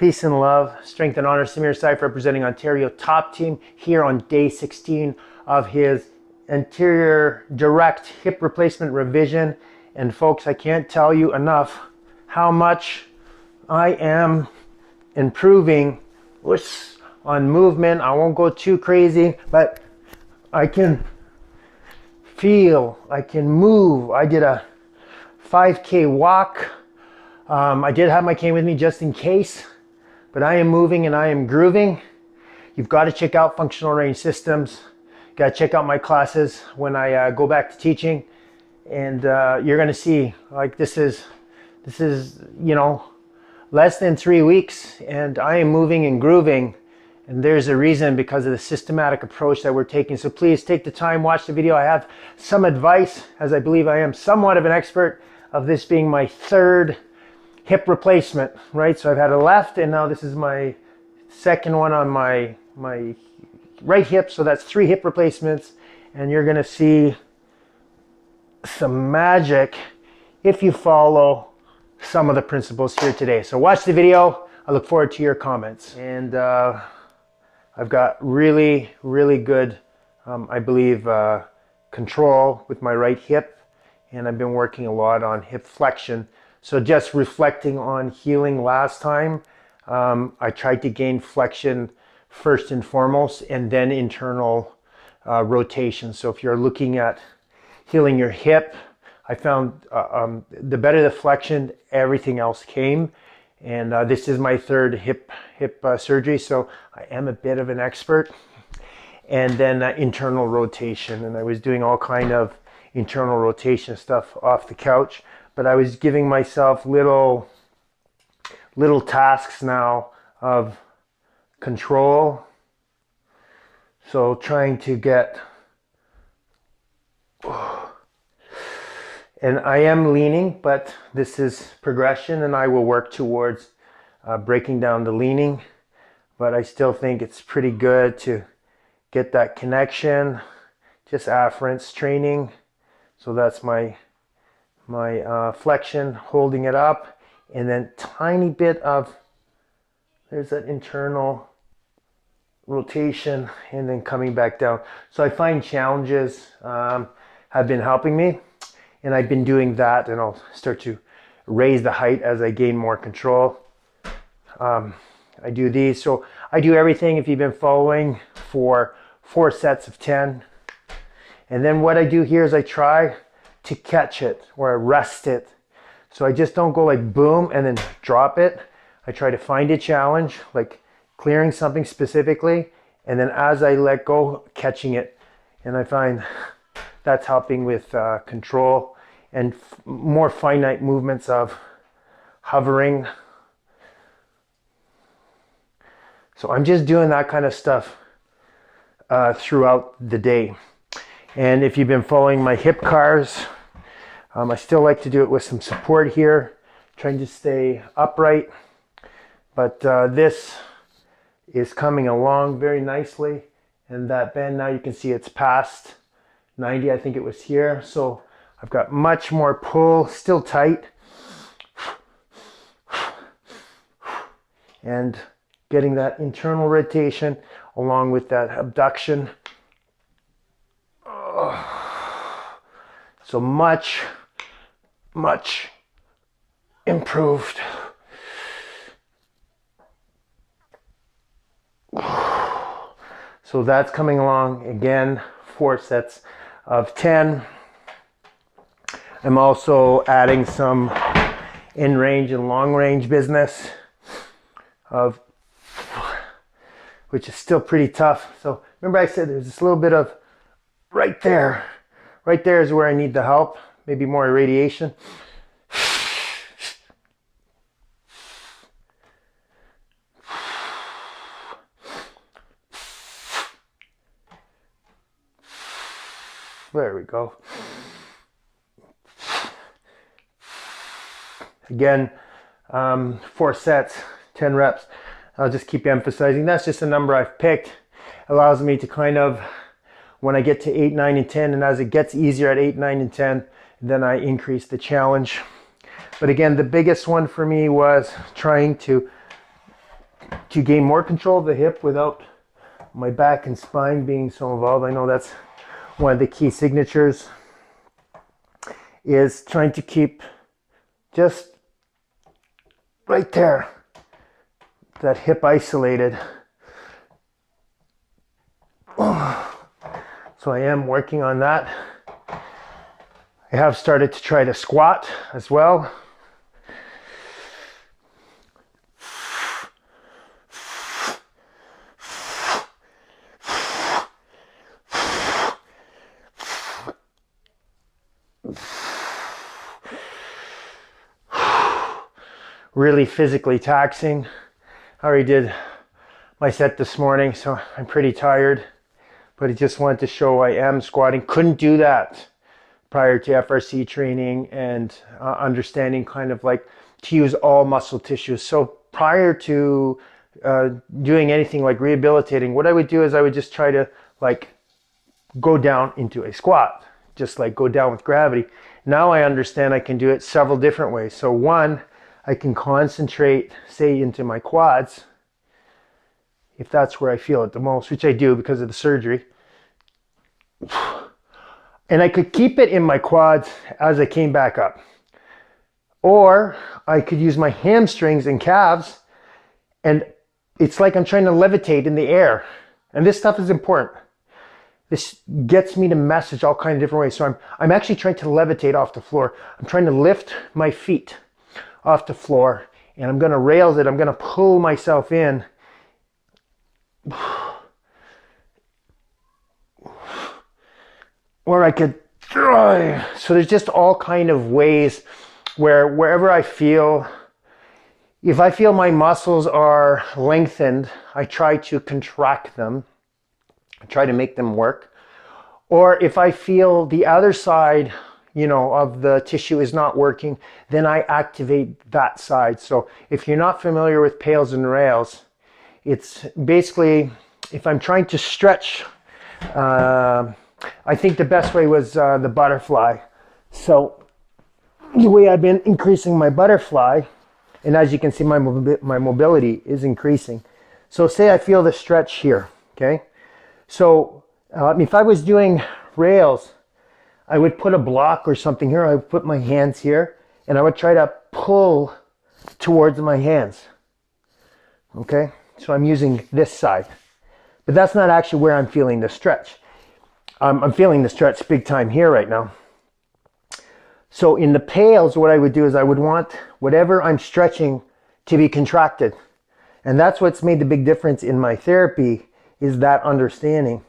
Peace and love, strength and honor. Samir Saif representing Ontario Top Team here on day 16 of his anterior direct hip replacement revision. And folks, I can't tell you enough how much I am improving on movement. I won't go too crazy, but I can feel, I can move. I did a 5K walk. I did have my cane with me just in case, but I am moving and I am grooving. You've got to check out Functional Range Systems. Got to check out my classes when I go back to teaching, and you're going to see, like, this is you know, less than 3 weeks, and I am moving and grooving. And there's a reason, because of the systematic approach that we're taking. So please take the time, watch the video. I have some advice, as I believe I am somewhat of an expert of this being my third hip replacement, right? So I've had a left, and now this is my second one on my right hip. So that's 3 hip replacements, and you're gonna see some magic if you follow some of the principles here today. So watch the video. I look forward to your comments. And I've got really good, I believe, control with my right hip, and I've been working a lot on hip flexion. So just reflecting on healing last time, I tried to gain flexion first and foremost, and then internal rotation. So if you're looking at healing your hip, I found the better the flexion, everything else came. And this is my third hip surgery, so I am a bit of an expert. And then internal rotation, and I was doing all kind of internal rotation stuff off the couch, but I was giving myself little tasks now of control. So trying to get, and I am leaning, but this is progression, and I will work towards breaking down the leaning. But I still think it's pretty good to get that connection, just afference training. So that's my flexion, holding it up, and then tiny bit of, there's that internal rotation, and then coming back down. So I find challenges have been helping me. And I've been doing that, and I'll start to raise the height as I gain more control. I do these. So I do everything, if you've been following, for 4 sets of 10. And then what I do here is I try to catch it, or I rest it. So I just don't go like boom and then drop it. I try to find a challenge, like clearing something specifically, and then as I let go, catching it. And I find that's helping with control and more finite movements of hovering. So I'm just doing that kind of stuff throughout the day. And if you've been following my hip cars, I still like to do it with some support here, trying to stay upright. But this is coming along very nicely. And that bend, now you can see it's past 90, I think it was here. So I've got much more pull, still tight. And getting that internal rotation along with that abduction. So much improved. So that's coming along again, 4 sets of 10. I'm also adding some in range and long range business of, which is still pretty tough. So remember I said there's this little bit of right there is where I need the help, maybe more irradiation. There we go. Again, 4 sets, 10 reps. I'll just keep emphasizing that's just a number I've picked. Allows me to kind of, when I get to 8, 9, and 10, and as it gets easier at 8, 9, and 10, then I increase the challenge. But again, the biggest one for me was trying to to gain more control of the hip without my back and spine being so involved. I know that's one of the key signatures, is trying to keep just right there, that hip isolated. So I am working on that. I have started to try to squat as well. Really physically taxing. I already did my set this morning, so I'm pretty tired, but I just wanted to show I am squatting. Couldn't do that prior to FRC training and understanding kind of like to use all muscle tissues. So prior to doing anything like rehabilitating, what I would do is I would just try to like go down into a squat, just like go down with gravity. Now I understand I can do it several different ways. So one, I can concentrate, say, into my quads, if that's where I feel it the most, which I do because of the surgery. And I could keep it in my quads as I came back up. Or I could use my hamstrings and calves, and it's like I'm trying to levitate in the air. And this stuff is important. This gets me to message all kinds of different ways. So I'm actually trying to levitate off the floor. I'm trying to lift my feet off the floor, and I'm going to rails it. I'm going to pull myself in. Or I could try. So there's just all kind of ways where wherever I feel, if I feel my muscles are lengthened, I try to contract them. I try to make them work. Or if I feel the other side, you know, of the tissue is not working, then I activate that side. So if you're not familiar with pails and rails, it's basically, if I'm trying to stretch, I think the best way was the butterfly. So the way I've been increasing my butterfly, and as you can see, my mobility is increasing. So say I feel the stretch here, okay? So if I was doing rails, I would put a block or something here. I would put my hands here, and I would try to pull towards my hands. Okay, so I'm using this side, but that's not actually where I'm feeling the stretch. I'm feeling the stretch big time here right now. So in the pails, what I would do is I would want whatever I'm stretching to be contracted. And that's what's made the big difference in my therapy, is that understanding.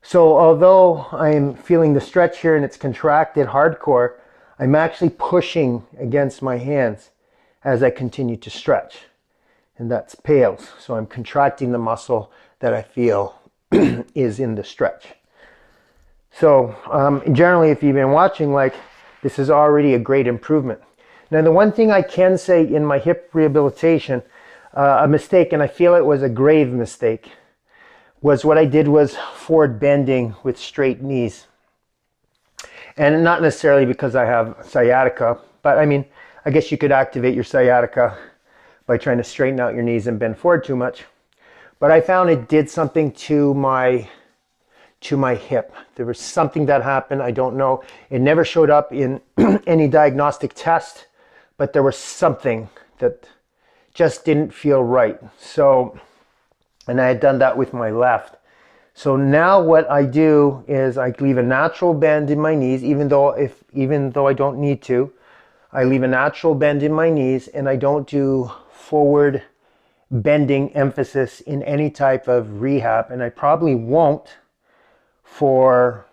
So although I'm feeling the stretch here and it's contracted hardcore, I'm actually pushing against my hands as I continue to stretch. And that's pails. So I'm contracting the muscle that I feel is in the stretch. So generally, if you've been watching, like, this is already a great improvement. Now, the one thing I can say in my hip rehabilitation, a mistake, and I feel it was a grave mistake, was what I did was forward bending with straight knees. And not necessarily because I have sciatica, but I mean, I guess you could activate your sciatica by trying to straighten out your knees and bend forward too much. But I found it did something to my hip. There was something that happened. I don't know. It never showed up in any diagnostic test, but there was something that just didn't feel right. So, and I had done that with my left. So now what I do is I leave a natural bend in my knees, even though I don't need to. I leave a natural bend in my knees, and I don't do forward bending emphasis in any type of rehab, and I probably won't for,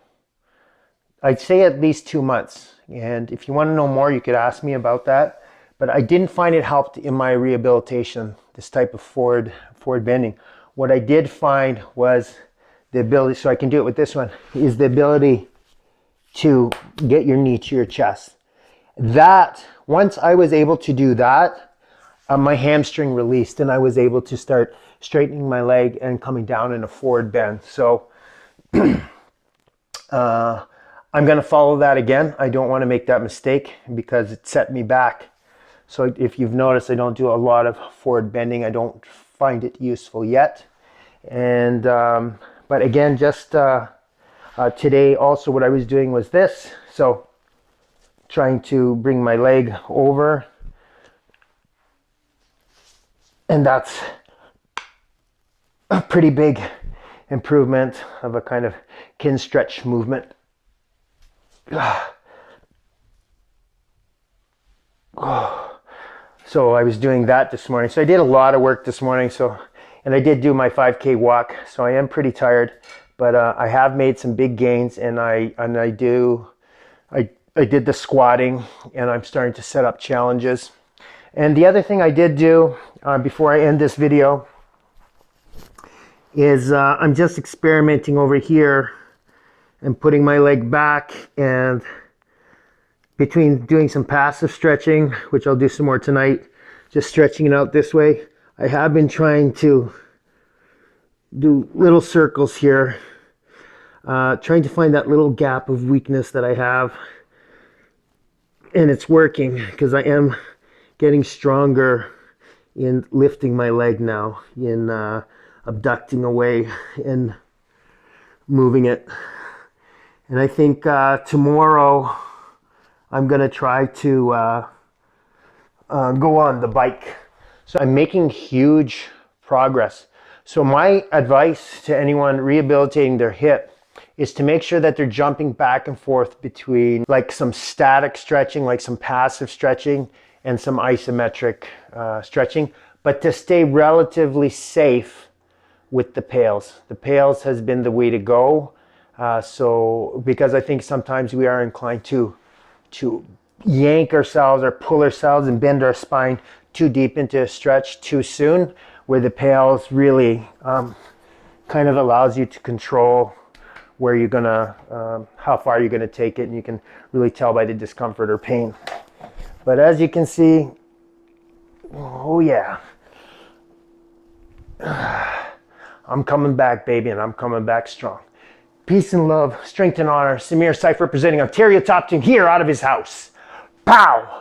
I'd say, at least 2 months. And if you want to know more, you could ask me about that. But I didn't find it helped in my rehabilitation, this type of forward bending. What I did find was the ability, so I can do it with this one, is the ability to get your knee to your chest. That, once I was able to do that, my hamstring released and I was able to start straightening my leg and coming down in a forward bend. So I'm going to follow that again. I don't want to make that mistake because it set me back. So if you've noticed, I don't do a lot of forward bending. I don't find it useful yet. And but again, just today also what I was doing was this. So trying to bring my leg over, and that's a pretty big improvement of a kind of Kinstretch movement. So I was doing that this morning. So I did a lot of work this morning. And I did do my 5K walk. So I am pretty tired, but I have made some big gains, and I did the squatting, and I'm starting to set up challenges. And the other thing I did do before I end this video is I'm just experimenting over here and putting my leg back, and between doing some passive stretching, which I'll do some more tonight, just stretching it out this way, I have been trying to do little circles here, trying to find that little gap of weakness that I have. And it's working because I am getting stronger in lifting my leg now, in abducting away and moving it. And I think tomorrow I'm going to try to go on the bike. So I'm making huge progress. So my advice to anyone rehabilitating their hip is to make sure that they're jumping back and forth between like some static stretching, like some passive stretching, and some isometric stretching, but to stay relatively safe with the pails. The pails has been the way to go. So because I think sometimes we are inclined to yank ourselves or pull ourselves and bend our spine too deep into a stretch too soon, where the pails really kind of allows you to control where you're gonna, how far you're gonna take it, and you can really tell by the discomfort or pain. But as you can see, oh yeah, I'm coming back, baby, and I'm coming back strong. Peace and love, strength and honor. Samir Saif representing Ontario Top Team here out of his house. Pow!